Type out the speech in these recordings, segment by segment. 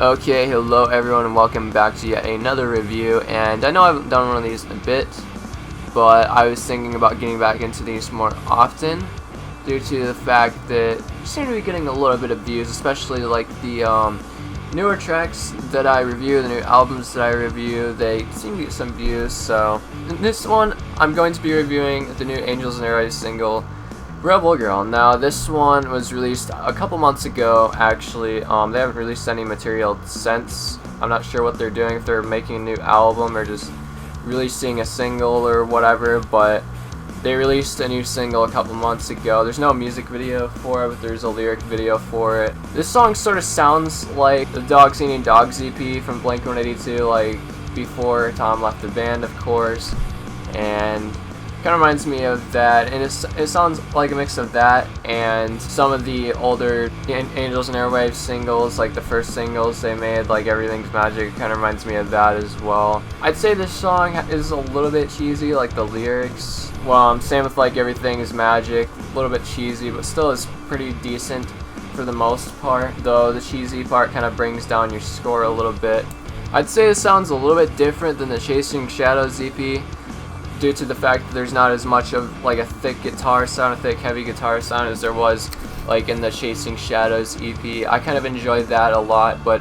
Okay, hello everyone and welcome back to yet another review. And I know I haven't done one of these in a bit, but I was thinking about getting back into these more often due to the fact that you seem to be getting a little bit of views, especially like the newer tracks that I review, the new albums that I review, they seem to get some views. So in this one, I'm going to be reviewing the new Angels Airwaves single, Rebel Girl. Now this one was released a couple months ago actually. They haven't released any material since. I'm not sure what they're doing, if they're making a new album or just releasing a single or whatever, but they released a new single a couple months ago. There's no music video for it, but there's a lyric video for it. This song sort of sounds like the Dogs Eating Dogs EP from Blink-182, like before Tom left the band, of course, and kind of reminds me of that, and it sounds like a mix of that and some of the older Angels and Airwaves singles, like the first singles they made, like Everything's Magic. It kind of reminds me of that as well. I'd say this song is a little bit cheesy, like the lyrics. Well, same with like Everything is Magic, a little bit cheesy, but still is pretty decent for the most part, though the cheesy part kind of brings down your score a little bit. I'd say it sounds a little bit different than the Chasing Shadows EP, due to the fact that there's not as much of like a thick guitar sound, a thick heavy guitar sound as there was like in the Chasing Shadows EP. I kind of enjoyed that a lot, but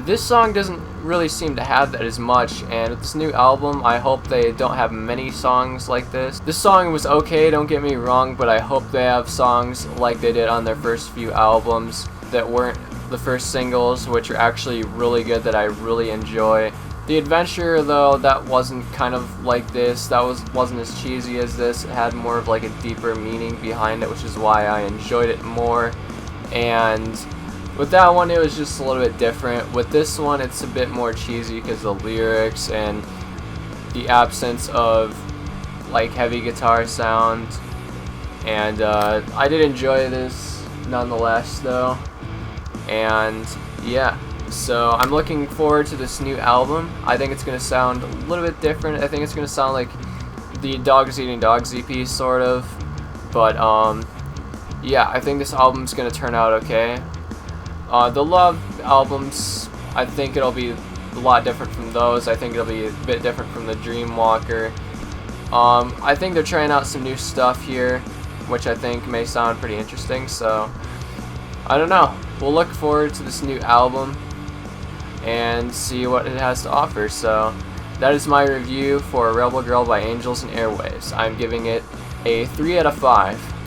this song doesn't really seem to have that as much, and with this new album I hope they don't have many songs like this. This song was okay, don't get me wrong, but I hope they have songs like they did on their first few albums that weren't the first singles, which are actually really good, that I really enjoy. The Adventure, though, that wasn't kind of like this. That wasn't as cheesy as this. It had more of like a deeper meaning behind it, which is why I enjoyed it more. And with that one, it was just a little bit different. With this one, it's a bit more cheesy because of the lyrics and the absence of like heavy guitar sound. And I did enjoy this nonetheless, though. And yeah. So I'm looking forward to this new album. I think it's going to sound a little bit different. I think it's going to sound like the Dogs Eating Dogs EP sort of. But yeah, I think this album's going to turn out okay. The Love albums, I think it'll be a lot different from those. I think it'll be a bit different from the Dreamwalker. I think they're trying out some new stuff here, which I think may sound pretty interesting. So I don't know. We'll look forward to this new album and see what it has to offer. So that is my review for Rebel Girl by Angels and Airwaves. I'm giving it a 3 out of 5.